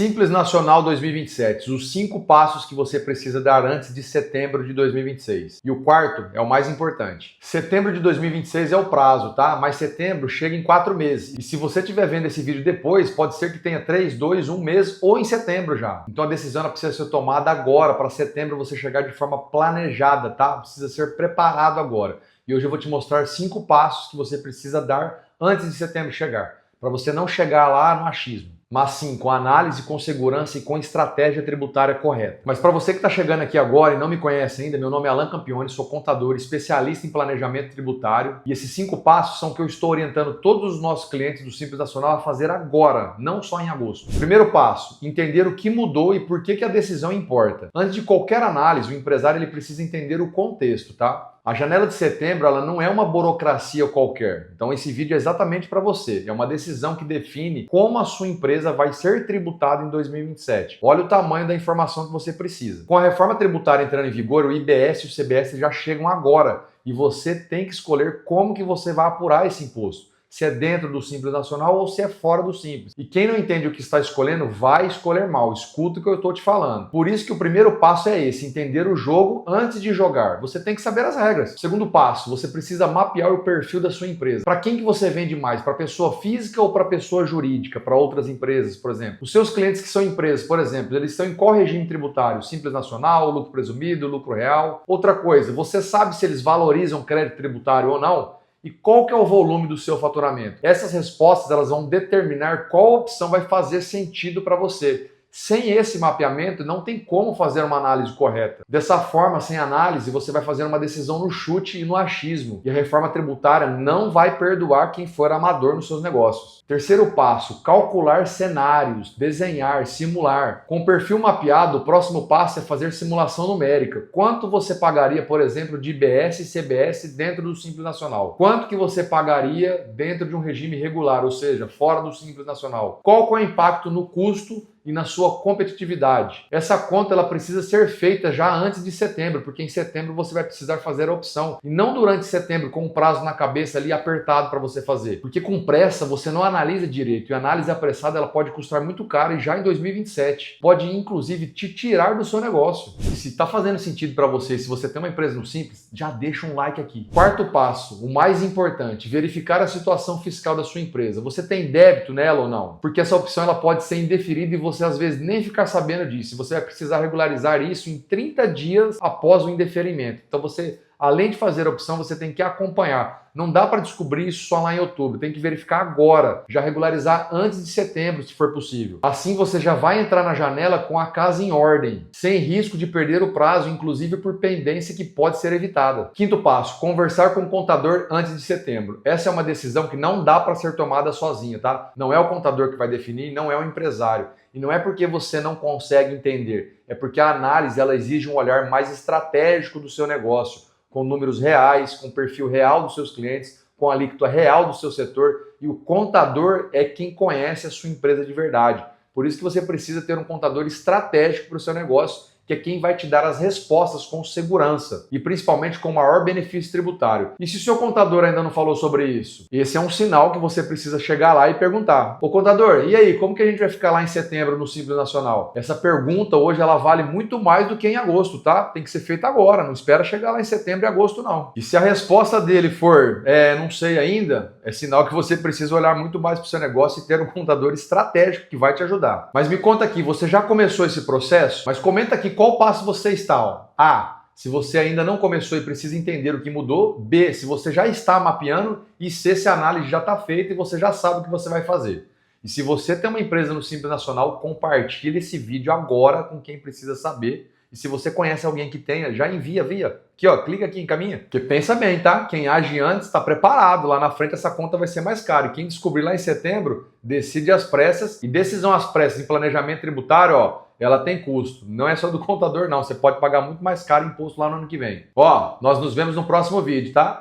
Simples Nacional 2027, os 5 passos que você precisa dar antes de setembro de 2026. E o quarto é o mais importante. Setembro de 2026 é o prazo, tá? Mas setembro chega em 4 meses. E se você estiver vendo esse vídeo depois, pode ser que tenha 3, 2, 1 mês ou em setembro já. Então a decisão precisa ser tomada agora, para setembro você chegar de forma planejada, tá? Precisa ser preparado agora. E hoje eu vou te mostrar 5 passos que você precisa dar antes de setembro chegar, para você não chegar lá no achismo, mas sim com análise, com segurança e com estratégia tributária correta. Mas para você que está chegando aqui agora e não me conhece ainda, meu nome é Alan Campione, sou contador, especialista em planejamento tributário, e esses 5 passos são que eu estou orientando todos os nossos clientes do Simples Nacional a fazer agora, não só em agosto. Primeiro passo, entender o que mudou e por que a decisão importa. Antes de qualquer análise, o empresário ele precisa entender o contexto, tá? A janela de setembro ela não é uma burocracia qualquer, então esse vídeo é exatamente para você. É uma decisão que define como a sua empresa vai ser tributada em 2027. Olha o tamanho da informação que você precisa. Com a reforma tributária entrando em vigor, o IBS e o CBS já chegam agora e você tem que escolher como que você vai apurar esse imposto. Se é dentro do Simples Nacional ou se é fora do Simples. E quem não entende o que está escolhendo, vai escolher mal. Escuta o que eu estou te falando. Por isso que o primeiro passo é esse, entender o jogo antes de jogar. Você tem que saber as regras. Segundo passo, você precisa mapear o perfil da sua empresa. Para quem que você vende mais? Para pessoa física ou para pessoa jurídica? Para outras empresas, por exemplo? Os seus clientes que são empresas, por exemplo, eles estão em qual regime tributário? Simples Nacional, lucro presumido, lucro real? Outra coisa, você sabe se eles valorizam crédito tributário ou não? E qual que é o volume do seu faturamento? Essas respostas elas vão determinar qual opção vai fazer sentido para você. Sem esse mapeamento, não tem como fazer uma análise correta. Dessa forma, sem análise, você vai fazer uma decisão no chute e no achismo. E a reforma tributária não vai perdoar quem for amador nos seus negócios. Terceiro passo, calcular cenários, desenhar, simular. Com o perfil mapeado, o próximo passo é fazer simulação numérica. Quanto você pagaria, por exemplo, de IBS e CBS dentro do Simples Nacional? Quanto que você pagaria dentro de um regime regular, ou seja, fora do Simples Nacional? Qual que é o impacto no custo e na sua competitividade? Essa conta ela precisa ser feita já antes de setembro, porque em setembro você vai precisar fazer a opção. E não durante setembro, com um prazo na cabeça ali apertado para você fazer. Porque com pressa você não analisa direito. E a análise apressada ela pode custar muito caro e já em 2027. Pode inclusive te tirar do seu negócio. E se está fazendo sentido para você, se você tem uma empresa no Simples, já deixa um like aqui. Quarto passo, o mais importante, verificar a situação fiscal da sua empresa. Você tem débito nela ou não? Porque essa opção ela pode ser indeferida e você às vezes nem ficar sabendo disso. Você vai precisar regularizar isso em 30 dias após o indeferimento. Então você, além de fazer a opção, você tem que acompanhar. Não dá para descobrir isso só lá em outubro. Tem que verificar agora. Já regularizar antes de setembro, se for possível. Assim você já vai entrar na janela com a casa em ordem, sem risco de perder o prazo, inclusive por pendência que pode ser evitada. Quinto passo, conversar com o contador antes de setembro. Essa é uma decisão que não dá para ser tomada sozinha, tá? Não é o contador que vai definir, não é o empresário. E não é porque você não consegue entender, é porque a análise ela exige um olhar mais estratégico do seu negócio, com números reais, com o perfil real dos seus clientes, com a alíquota real do seu setor, e o contador é quem conhece a sua empresa de verdade. Por isso que você precisa ter um contador estratégico para o seu negócio, que é quem vai te dar as respostas com segurança e principalmente com maior benefício tributário. E se o seu contador ainda não falou sobre isso? Esse é um sinal que você precisa chegar lá e perguntar: ô contador, e aí, como que a gente vai ficar lá em setembro no Simples Nacional? Essa pergunta hoje ela vale muito mais do que em agosto, tá? Tem que ser feita agora, não espera chegar lá em setembro e agosto não. E se a resposta dele for, não sei ainda, é sinal que você precisa olhar muito mais para o seu negócio e ter um contador estratégico que vai te ajudar. Mas me conta aqui, você já começou esse processo? Mas comenta aqui qual passo você está, ó. A, se você ainda não começou e precisa entender o que mudou. B, se você já está mapeando. E C, se a análise já está feita e você já sabe o que você vai fazer. E se você tem uma empresa no Simples Nacional, compartilhe esse vídeo agora com quem precisa saber. E se você conhece alguém que tenha, já envia via. Aqui, ó, clica aqui, encaminha. Porque pensa bem, tá? Quem age antes está preparado. Lá na frente essa conta vai ser mais cara. E quem descobrir lá em setembro, decide às pressas. E decisão às pressas em planejamento tributário, ó, ela tem custo. Não é só do contador, não. Você pode pagar muito mais caro imposto lá no ano que vem. Ó, nós nos vemos no próximo vídeo, tá?